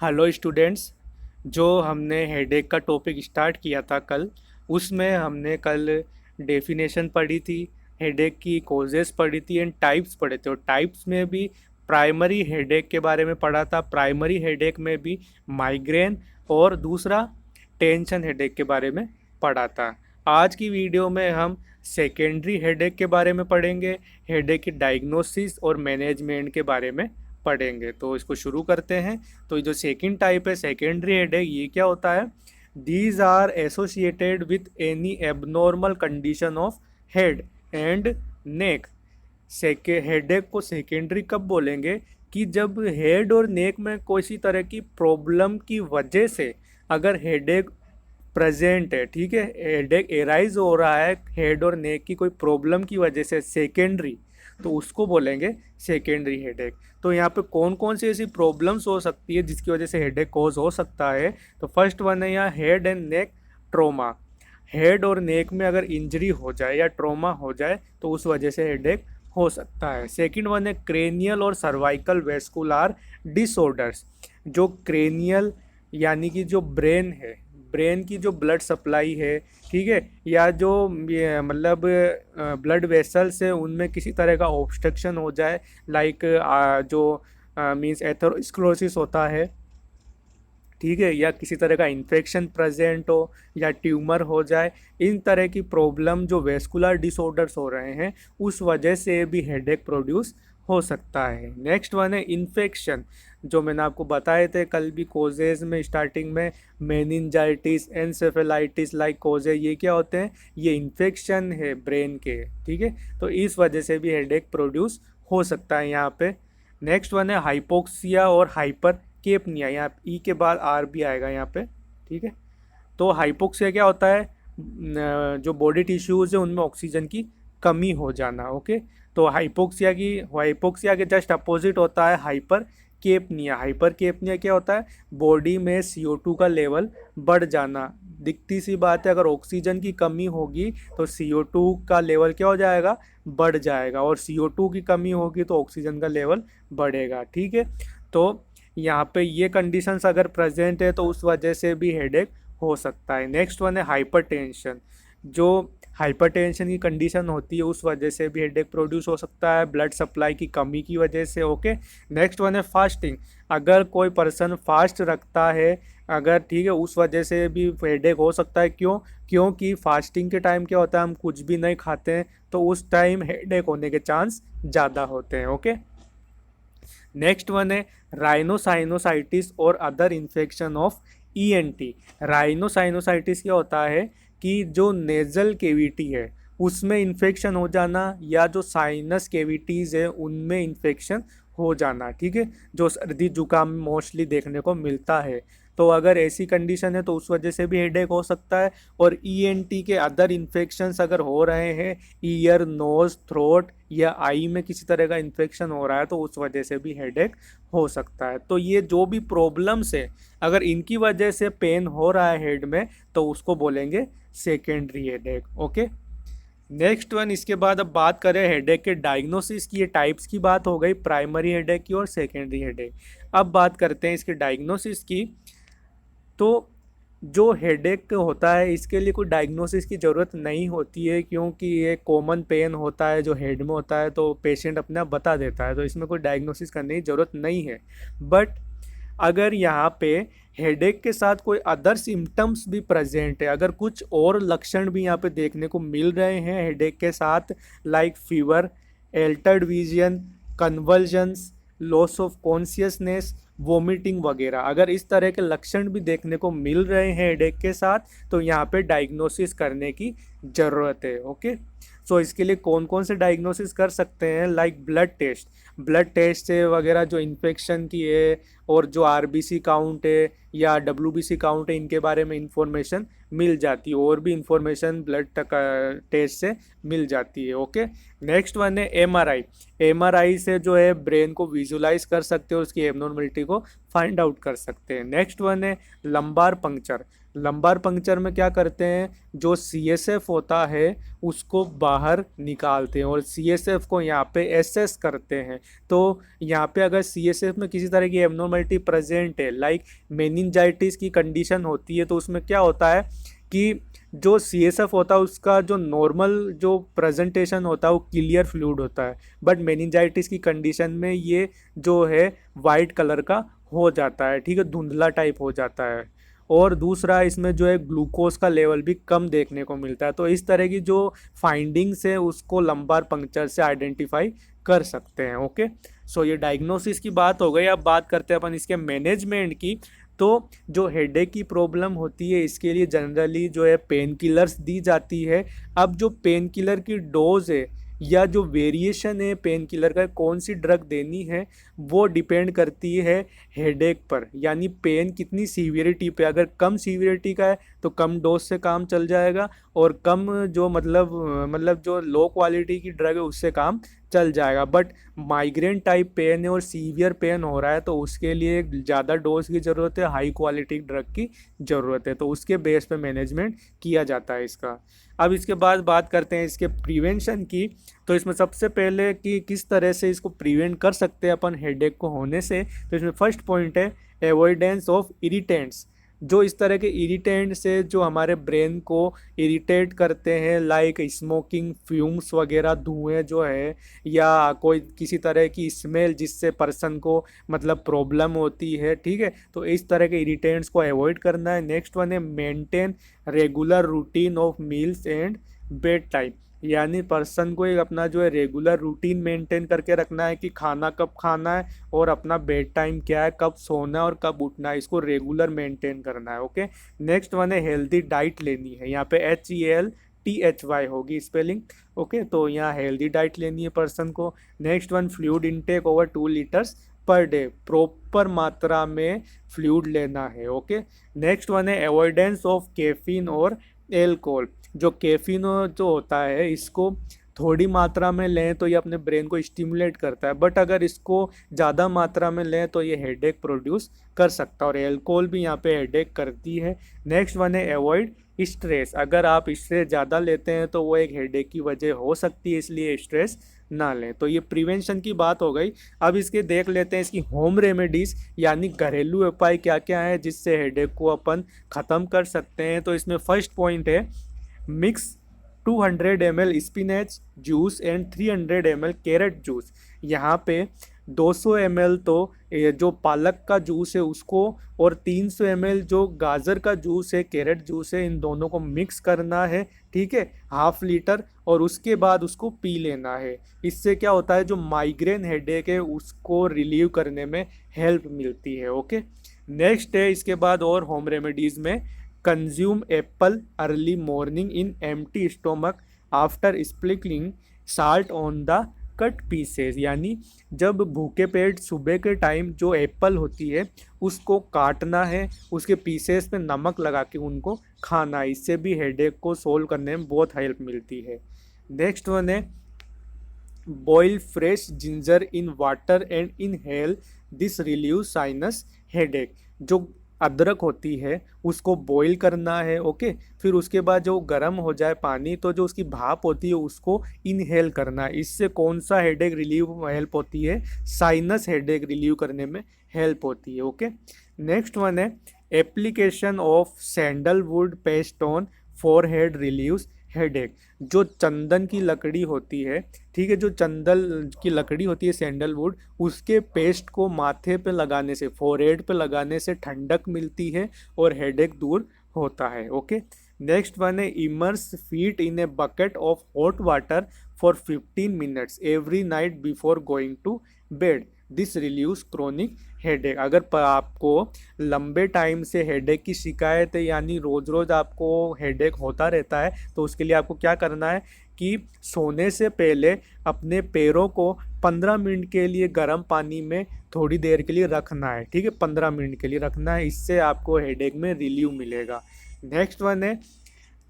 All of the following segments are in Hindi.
Hello students. जो हमने हेडेक का टॉपिक स्टार्ट किया था कल, उसमें हमने कल डेफिनेशन पढ़ी थी, हेडेक की कॉजेस पढ़ी थी एंड टाइप्स पढ़े थे। और टाइप्स में भी प्राइमरी हेडेक के बारे में पढ़ा था। प्राइमरी हेडेक में भी माइग्रेन और दूसरा टेंशन हेडेक के बारे में पढ़ा था। आज की वीडियो में हम सेकेंडरी हेडेक के बारे में पढ़ेंगे, हेडेक की डायग्नोसिस और मैनेजमेंट के बारे में पढ़ेंगे। तो इसको शुरू करते हैं। तो जो सेकंड टाइप है सेकेंडरी हेडेक, ये क्या होता है? These are associated with any abnormal condition of head and neck. Headache को सेकेंडरी कब बोलेंगे? कि जब हेड और नेक में किसी तरह की प्रॉब्लम की वजह से अगर हेडेक प्रेजेंट है, ठीक है, हेडेक एराइज हो रहा है हेड और नेक की कोई प्रॉब्लम की वजह से सेकेंडरी, तो उसको बोलेंगे सेकेंडरी हेडेक। तो यहाँ पे कौन कौन सी ऐसी प्रॉब्लम्स हो सकती है जिसकी वजह से हेडेक कॉज हो सकता है? तो फर्स्ट वन है यहाँ head and neck trauma. Head और नेक में अगर इंजरी हो जाए या ट्रोमा हो जाए तो उस वजह से हेडेक हो सकता है। सेकंड वन है क्रेनियल और सर्वाइकल वेस्कुलर डिसऑर्डर्स। जो क्रेनियल यानी कि जो ब्रेन है, ब्रेन की जो ब्लड सप्लाई है, ठीक है, या जो मतलब ब्लड वेसल्स है उनमें किसी तरह का ऑब्स्ट्रक्शन हो जाए, लाइक जो मीन्स एथेरोस्क्लेरोसिस होता है, ठीक है, या किसी तरह का इन्फेक्शन प्रेजेंट हो या ट्यूमर हो जाए, इन तरह की प्रॉब्लम जो वेस्कुलर डिसऑर्डर्स हो रहे हैं उस वजह से भी हेडेक प्रोड्यूस हो सकता है। नेक्स्ट वन है इन्फेक्शन। जो मैंने आपको बताए थे कल भी कोजेज में स्टार्टिंग में, मेनिंजाइटिस एनसेफेलाइटिस लाइक कोजे, ये क्या होते हैं? ये इन्फेक्शन है ब्रेन के, ठीक है, तो इस वजह से भी हेडेक प्रोड्यूस हो सकता है यहाँ पे। नेक्स्ट वन है हाइपोक्सिया और हाइपर केपनिया। यहाँ ई के बाद आर भी आएगा यहाँ पे, ठीक है। तो हाइपोक्सिया क्या होता है? जो बॉडी टिश्यूज है उनमें ऑक्सीजन की कमी हो जाना, ओके। तो हाइपोक्सिया के जस्ट अपोजिट होता है हाइपर केपनिया। हाइपर केपनिया क्या होता है? बॉडी में CO2 का लेवल बढ़ जाना। दिखती सी बात है, अगर ऑक्सीजन की कमी होगी तो CO2 का लेवल क्या हो जाएगा? बढ़ जाएगा, और CO2 की कमी होगी तो ऑक्सीजन का लेवल बढ़ेगा, ठीक है। तो यहाँ पे ये कंडीशंस अगर प्रेजेंट है तो उस वजह से भी हेडेक हो सकता है। नेक्स्ट वन है हाइपरटेंशन। जो हाइपरटेंशन की कंडीशन होती है उस वजह से भी हेडेक प्रोड्यूस हो सकता है, ब्लड सप्लाई की कमी की वजह से, ओके। नेक्स्ट वन है फास्टिंग। अगर कोई पर्सन फास्ट रखता है अगर, ठीक है, उस वजह से भी हेडेक हो सकता है। क्यों? क्योंकि फास्टिंग के टाइम क्या होता है, हम कुछ भी नहीं खाते हैं, तो उस टाइम हेडेक होने के चांस ज़्यादा होते हैं, ओके। नेक्स्ट वन है राइनोसाइनोसाइटिस और other infection of ENT। Rhinosinusitis क्या होता है? कि जो नेजल केविटी है उसमें इन्फेक्शन हो जाना, या जो साइनस केविटीज़ है उनमें इन्फेक्शन हो जाना, ठीक है, जो सर्दी जुकाम मोस्टली देखने को मिलता है। तो अगर ऐसी कंडीशन है तो उस वजह से भी हेडेक हो सकता है। और ENT के अदर इन्फेक्शंस अगर हो रहे हैं, ईयर नोज थ्रोट या आई में किसी तरह का इन्फेक्शन हो रहा है, तो उस वजह से भी हेडेक हो सकता है। तो ये जो भी प्रॉब्लम्स है अगर इनकी वजह से पेन हो रहा है हेड में तो उसको बोलेंगे secondary headache, okay. Next one, इसके बाद अब बात करें हेडेक के डायग्नोसिस की। ये टाइप्स की बात हो गई, प्राइमरी हेडेक की और सेकेंडरी हेडेक। अब बात करते हैं इसके डायग्नोसिस की। तो जो हेडेक होता है इसके लिए कोई डायग्नोसिस की ज़रूरत नहीं होती है, क्योंकि ये कॉमन पेन होता है जो हेड में होता है, तो पेशेंट अपने आप बता देता है, तो इसमें कोई डायग्नोसिस करने की ज़रूरत नहीं है। बट अगर यहाँ पे हेडेक के साथ कोई अदर सिम्टम्स भी प्रेजेंट है, अगर कुछ और लक्षण भी यहाँ पे देखने को मिल रहे हैं हेडेक के साथ, like fever, altered vision, convulsions, loss of consciousness, vomiting वगैरह, अगर इस तरह के लक्षण भी देखने को मिल रहे हैं हेडेक के साथ तो यहाँ पे डायग्नोसिस करने की ज़रूरत है, ओके। सो इसके लिए कौन कौन से डायग्नोसिस कर सकते हैं? लाइक ब्लड टेस्ट से वगैरह जो इन्फेक्शन की है, और जो RBC काउंट है या WBC काउंट है, इनके बारे में इंफॉर्मेशन मिल जाती है। और भी इंफॉर्मेशन ब्लड टेस्ट से मिल जाती है, ओके। नेक्स्ट वन है MRI से जो है ब्रेन को विजुलाइज कर सकते हो, उसकी एबनॉर्मलिटी को फाइंड आउट कर सकते हैं। नेक्स्ट वन है लंबार पंक्चर। लंबार पंक्चर में क्या करते हैं, जो CSF होता है उसको बाहर निकालते हैं और CSF को यहाँ पे एसेस करते हैं। तो यहाँ पे अगर CSF में किसी तरह की एब्नॉर्मलिटी प्रेजेंट है, लाइक मेनिंजाइटिस की कंडीशन होती है, तो उसमें क्या होता है कि जो CSF होता है उसका जो नॉर्मल जो प्रेजेंटेशन होता है वो क्लियर फ्लूइड होता है, बट मेनिंजाइटिस की कंडीशन में ये जो है वाइट कलर का हो जाता है, ठीक है, धुंधला टाइप हो जाता है। और दूसरा इसमें जो है ग्लूकोज का लेवल भी कम देखने को मिलता है। तो इस तरह की जो फाइंडिंग्स है उसको लंबार पंक्चर से आइडेंटिफाई कर सकते हैं। ओके, सो ये डायग्नोसिस की बात हो गई। अब बात करते हैं अपन इसके मैनेजमेंट की। तो जो हेडेक की प्रॉब्लम होती है इसके लिए जनरली जो है पेन किलर्स दी जाती है। अब जो पेन किलर की डोज है या जो वेरिएशन है पेन किलर का, कौन सी ड्रग देनी है, वो डिपेंड करती है हेडेक पर, यानी पेन कितनी सीवियरिटी पे। अगर कम सीवियरिटी का है तो कम डोज से काम चल जाएगा, और कम जो मतलब जो लो क्वालिटी की ड्रग है उससे काम चल जाएगा। बट माइग्रेन टाइप पेन है और सीवियर पेन हो रहा है तो उसके लिए ज़्यादा डोज की ज़रूरत है, हाई क्वालिटी ड्रग की ज़रूरत है, तो उसके बेस पे मैनेजमेंट किया जाता है इसका। अब इसके बाद बात करते हैं इसके प्रिवेंशन की। तो इसमें सबसे पहले कि किस तरह से इसको प्रिवेंट कर सकते हैं अपन हेडेक को होने से, तो इसमें फर्स्ट पॉइंट है एवॉइडेंस ऑफ इरिटेंट्स। जो इस तरह के इरिटेंट से जो हमारे ब्रेन को इरिटेट करते हैं, लाइक स्मोकिंग, फ्यूम्स वगैरह, धुएं जो है, या कोई किसी तरह की स्मेल जिससे पर्सन को मतलब प्रॉब्लम होती है, ठीक है, तो इस तरह के इरिटेंट्स को अवॉइड करना है। नेक्स्ट वन है maintain regular routine of meals and bed time, यानी पर्सन को एक अपना जो है रेगुलर रूटीन मेंटेन करके रखना है कि खाना कब खाना है और अपना बेड टाइम क्या है, कब सोना है और कब उठना है, इसको रेगुलर मेंटेन करना है। ओके, नेक्स्ट वन है हेल्दी डाइट लेनी है, यहाँ पे HELTHY होगी स्पेलिंग। ओके, तो यहाँ हेल्दी डाइट लेनी है पर्सन को। Next one fluid intake over 2 litres per day, proper मात्रा में फ्लूइड लेना है। ओके, नेक्स्ट वन है अवॉइडेंस ऑफ कैफीन और एल्कोहल। जो कैफीन जो होता है इसको थोड़ी मात्रा में लें तो ये अपने ब्रेन को स्टिमुलेट करता है, बट अगर इसको ज़्यादा मात्रा में लें तो ये हेडेक प्रोड्यूस कर सकता है, और एल्कोहल भी यहाँ पे हेडेक करती है। नेक्स्ट वन है अवॉइड स्ट्रेस। अगर आप स्ट्रेस ज़्यादा लेते हैं तो वो एक हेडेक की वजह हो सकती है, इसलिए स्ट्रेस ना लें। तो ये प्रिवेंशन की बात हो गई। अब इसके देख लेते हैं इसकी होम रेमेडीज़, यानी घरेलू उपाय क्या क्या है जिससे हेडेक को अपन ख़त्म कर सकते हैं। तो इसमें फर्स्ट पॉइंट है mix 200 ml spinach juice and 300 ml carrot juice. यहाँ पे 200 ml तो जो पालक का जूस है उसको, और 300 ml जो गाजर का जूस है, कैरेट जूस है, इन दोनों को मिक्स करना है, ठीक है, हाफ लीटर, और उसके बाद उसको पी लेना है। इससे क्या होता है, जो माइग्रेन हेडेक है उसको रिलीव करने में हेल्प मिलती है। ओके, नेक्स्ट है इसके बाद और होम रेमेडीज़ में consume Apple early morning in empty stomach after sprinkling salt on the cut pieces, यानी जब भूखे पेट सुबह के टाइम जो एप्पल होती है उसको काटना है, उसके पीसेस पे नमक लगा के उनको खाना है, इससे भी हेडेक को सोल्व करने में बहुत हेल्प मिलती है। नेक्स्ट वन है boil fresh ginger in water and inhale this relieve sinus headache. जो अदरक होती है उसको बॉईल करना है। ओके, फिर उसके बाद जो गर्म हो जाए पानी तो जो उसकी भाप होती है उसको इनहेल करना है। इससे कौन सा हेडेक रिलीव हेल्प होती है, साइनस हेडेक रिलीव करने में हेल्प होती है। ओके, नेक्स्ट वन है application of sandalwood paste on forehead relieves headache. जो चंदन की लकड़ी होती है, ठीक है, जो चंदन की लकड़ी होती है सैंडलवुड, उसके पेस्ट को माथे पे लगाने से, फोरहेड पे लगाने से ठंडक मिलती है और हेडेक दूर होता है। ओके, नेक्स्ट वन है immerse feet in a bucket of hot water for 15 minutes every night before going to bed, this relieves chronic headache. अगर आपको लंबे टाइम से हेडेक की शिकायत है, यानी रोज़ रोज़ आपको हेडेक होता रहता है, तो उसके लिए आपको क्या करना है कि सोने से पहले अपने पैरों को 15 मिनट के लिए गर्म पानी में थोड़ी देर के लिए रखना है, ठीक है, 15 मिनट के लिए रखना है, इससे आपको हेडेक में रिलीव मिलेगा। नेक्स्ट वन है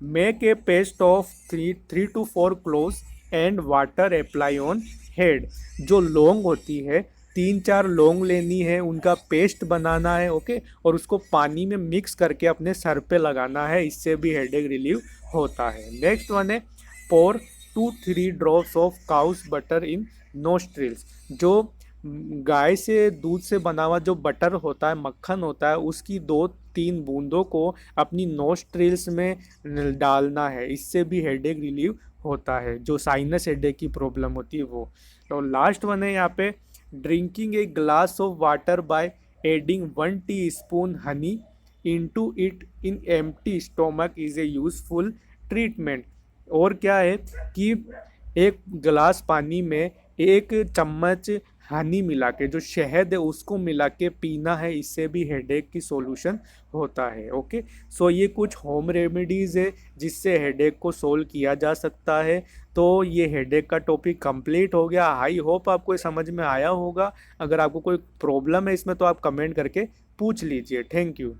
make a paste of 3 to 4 cloves and water apply on head. जो लौंग होती है 3-4 लौंग लेनी है, उनका पेस्ट बनाना है, ओके, और उसको पानी में मिक्स करके अपने सर पे लगाना है, इससे भी हेडेक रिलीव होता है। नेक्स्ट वन है पोर 2-3 drops of cows butter in nostrils. जो गाय से दूध से बना हुआ जो बटर होता है, मक्खन होता है, उसकी 2-3 बूंदों को अपनी नोस्ट्रिल्स में डालना है, इससे भी हेडेक रिलीव होता है, जो साइनस हेडेक की प्रॉब्लम होती है वो। तो लास्ट वन है यहाँ पे drinking a glass of water by adding 1 teaspoon Honey into it in empty stomach is a useful treatment. और क्या है कि एक गिलास पानी में 1 चम्मच हनी मिला के, जो शहद है उसको मिला के पीना है, इससे भी हेडेक की सॉल्यूशन होता है। ओके, सो ये कुछ होम रेमेडीज़ है जिससे हेडेक को सोल्व किया जा सकता है। तो ये हेडेक का टॉपिक कंप्लीट हो गया। आई होप आपको ये समझ में आया होगा। अगर आपको कोई प्रॉब्लम है इसमें तो आप कमेंट करके पूछ लीजिए। Thank you.